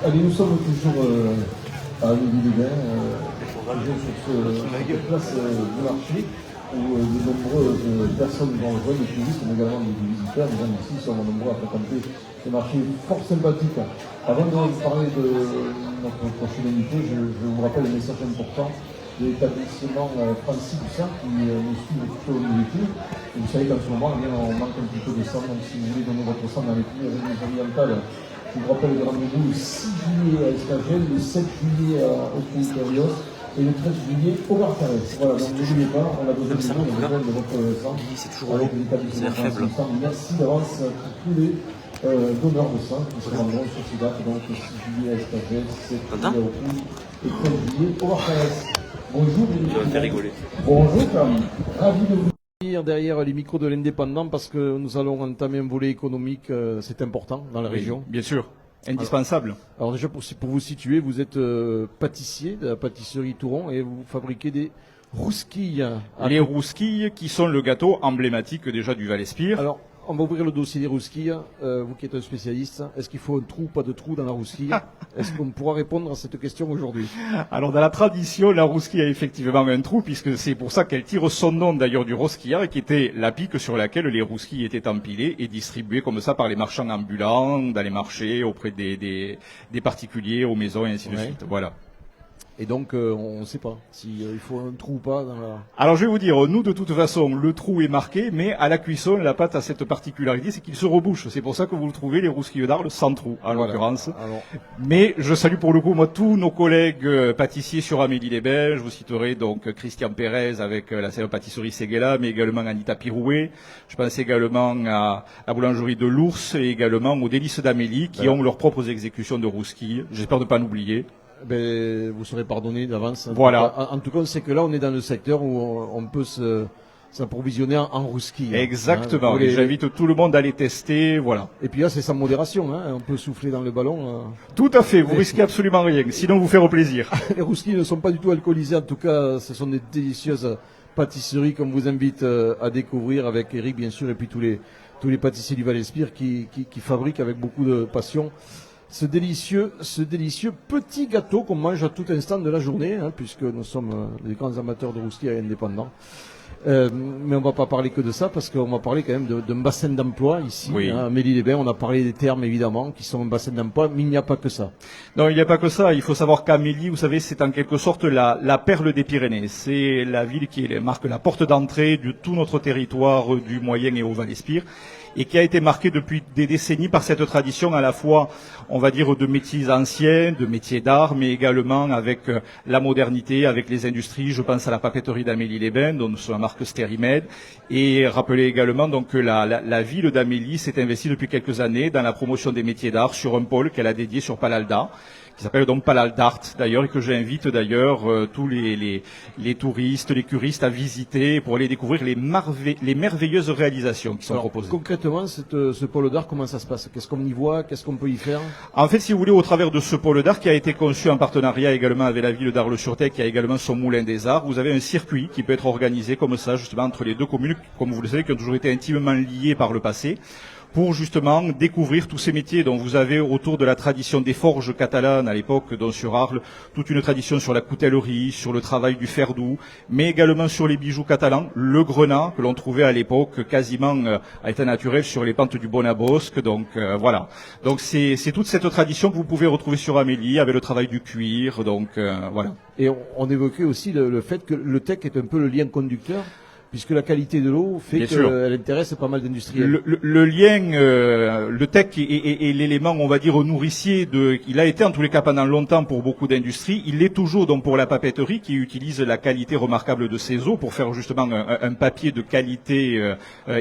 Allez, nous sommes toujours à Amélie-les-Bains, toujours sur cette place de marché où de nombreuses personnes vont rejoindre, des touristes, mais également des visiteurs, des gens ici sont nombreux à fréquenter ce marché fort sympathique. Avant de vous parler de notre prochaine invité, je vous rappelle un message important de l'établissement Francis Dussart qui nous suit tout au long de l'été. Vous savez qu'en ce moment, on manque un petit peu de sang, donc si vous voulez donner votre sang dans les cliniques orientales, je vous rappelle le rendez-vous le 6 juillet à Escagel, le 7 juillet au Pays et le 13 juillet au Barcarès. Voilà, donc n'oubliez pas, on a besoin de votre sang. C'est toujours avec l'établissement Francis Dussart. Merci d'avance pour tous les donneurs de sang qui se rendront sur ces dates, donc le 6 juillet à Escagel, 7 juillet au Pays et 13 juillet au Barcarès. Bonjour. Tu vas me faire rigoler. Bonjour Camille, ravi de vous derrière les micros de l'indépendant parce que nous allons entamer un volet économique, c'est important dans la région. Bien sûr, indispensable. Alors déjà pour vous situer, vous êtes pâtissier de la pâtisserie Touron et vous fabriquez des rousquilles. Les rousquilles qui sont le gâteau emblématique déjà du Val-Espire. Alors on va ouvrir le dossier des rousquilles. Vous qui êtes un spécialiste, est-ce qu'il faut un trou ou pas de trou dans la rousquille? Est-ce qu'on pourra répondre à cette question aujourd'hui? Alors dans la tradition, la rousquille a effectivement un trou puisque c'est pour ça qu'elle tire son nom d'ailleurs du rosquillard qui était la pique sur laquelle les rousquilles étaient empilées et distribuées comme ça par les marchands ambulants, dans les marchés, auprès des particuliers, aux maisons et ainsi de suite. Voilà. Et donc, on ne sait pas s'il faut un trou ou pas dans la... Alors, je vais vous dire, nous, de toute façon, le trou est marqué, mais à la cuisson, la pâte a cette particularité, c'est qu'il se rebouche. C'est pour ça que vous le trouvez, les rousquilles d'Arles, sans trou, en l'occurrence. Alors... Mais je salue pour le coup, moi, tous nos collègues pâtissiers sur Amélie-les-Bains. Je vous citerai donc Christian Pérez avec la célèbre pâtisserie Séguéla, mais également Anita Pirouet. Je pense également à la boulangerie de l'Ours et également aux Délices d'Amélie, qui ont leurs propres exécutions de rousquilles. J'espère ne pas l'oublier. Ben, vous serez pardonné d'avance. Voilà. En tout cas, on sait que là, on est dans le secteur où on peut s'approvisionner en rousquille. Exactement. Et j'invite tout le monde à les tester, voilà. Et puis là, c'est sans modération, hein. On peut souffler dans le ballon. Tout à fait. Vous risquez absolument rien. Sinon, vous faire plaisir. Les rousquilles ne sont pas du tout alcoolisées. En tout cas, ce sont des délicieuses pâtisseries qu'on vous invite à découvrir avec Eric, bien sûr, et puis tous les pâtissiers du Val-Espire qui fabriquent avec beaucoup de passion ce délicieux petit gâteau qu'on mange à tout instant de la journée, hein, puisque nous sommes des grands amateurs de rousquilles indépendants. Mais on va pas parler que de ça, parce qu'on va parler quand même d'un bassin d'emploi ici. Oui. Hein, à Amélie-les-Bains, on a parlé des termes évidemment, qui sont un bassin d'emploi, mais il n'y a pas que ça. Non, il n'y a pas que ça. Il faut savoir qu'Amélie, vous savez, c'est en quelque sorte la perle des Pyrénées. C'est la ville qui marque la porte d'entrée de tout notre territoire du Moyen et au Val-Espire, et qui a été marquée depuis des décennies par cette tradition à la fois, on va dire, de métiers anciens, de métiers d'art, mais également avec la modernité, avec les industries. Je pense à la papeterie d'Amélie-les-Bains, dont nous sommes la marque Sterimed. Et rappelez également donc que la ville d'Amélie s'est investie depuis quelques années dans la promotion des métiers d'art sur un pôle qu'elle a dédié sur Palalda, qui s'appelle donc Palaldart d'ailleurs, et que j'invite d'ailleurs tous les touristes, les curistes à visiter pour aller découvrir les merveilleuses réalisations qui sont proposées. Concrètement, ce pôle d'art, comment ça se passe? Qu'est-ce qu'on y voit? Qu'est-ce qu'on peut y faire? En fait, si vous voulez, au travers de ce pôle d'art qui a été conçu en partenariat également avec la ville d'Arles-sur-Tech, qui a également son moulin des arts, vous avez un circuit qui peut être organisé comme ça, justement, entre les deux communes, comme vous le savez, qui ont toujours été intimement liées par le passé, pour justement découvrir tous ces métiers dont vous avez autour de la tradition des forges catalanes à l'époque, dont sur Arles, toute une tradition sur la coutellerie, sur le travail du fer doux, mais également sur les bijoux catalans, le grenat que l'on trouvait à l'époque quasiment à état naturel sur les pentes du Bonabosque. Donc voilà. Donc c'est toute cette tradition que vous pouvez retrouver sur Amélie avec le travail du cuir. Donc voilà. Et on évoquait aussi le fait que le tech est un peu le lien conducteur, puisque la qualité de l'eau fait qu'elle intéresse pas mal d'industriels. Le lien, le tech est l'élément, on va dire, nourricier il a été en tous les cas pendant longtemps pour beaucoup d'industries. Il l'est toujours donc pour la papeterie qui utilise la qualité remarquable de ses eaux pour faire justement un papier de qualité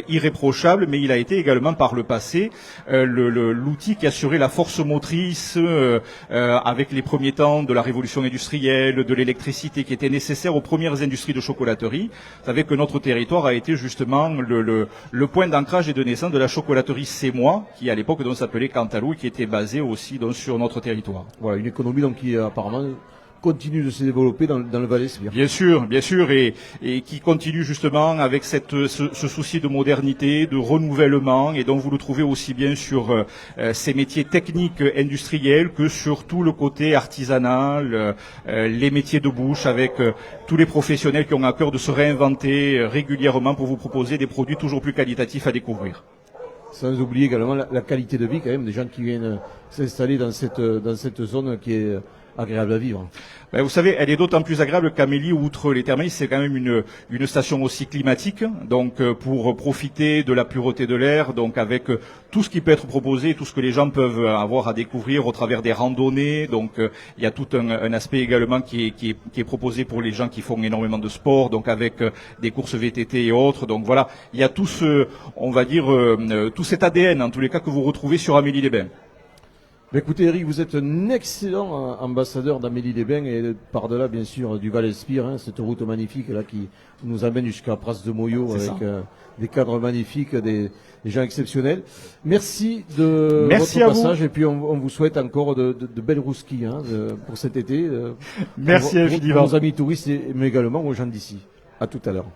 irréprochable, mais il a été également par le passé l'outil qui assurait la force motrice avec les premiers temps de la révolution industrielle, de l'électricité qui était nécessaire aux premières industries de chocolaterie. Vous savez que notre territoire a été justement le point d'ancrage et de naissance de la chocolaterie Sémois, qui à l'époque donc s'appelait Cantalou, et qui était basée aussi donc sur notre territoire. Voilà, une économie donc qui apparemment continue de se développer dans le Val-Espire. Bien sûr, et qui continue justement avec ce souci de modernité, de renouvellement, et donc vous le trouvez aussi bien sur ces métiers techniques industriels que sur tout le côté artisanal, les métiers de bouche, avec tous les professionnels qui ont à cœur de se réinventer régulièrement pour vous proposer des produits toujours plus qualitatifs à découvrir. Sans oublier également la qualité de vie quand même des gens qui viennent s'installer dans cette zone qui est agréable à vivre. Ben, vous savez, elle est d'autant plus agréable qu'Amélie, outre les thermales, c'est quand même une station aussi climatique, donc pour profiter de la pureté de l'air, donc avec tout ce qui peut être proposé, tout ce que les gens peuvent avoir à découvrir au travers des randonnées. Donc il y a tout un aspect également qui est proposé pour les gens qui font énormément de sport, donc avec des courses VTT et autres. Donc voilà, il y a tout on va dire, tout cet ADN en tous les cas que vous retrouvez sur Amélie-les-Bains. Mais écoutez Eric, vous êtes un excellent ambassadeur d'Amélie-les-Bains et par-delà bien sûr du Val-Espire, hein, cette route magnifique là qui nous amène jusqu'à Pras de Moyo avec des cadres magnifiques, des gens exceptionnels. Merci de votre passage et puis on vous souhaite encore de belles rousquilles pour cet été. Merci pour nos amis touristes mais également aux gens d'ici. À tout à l'heure.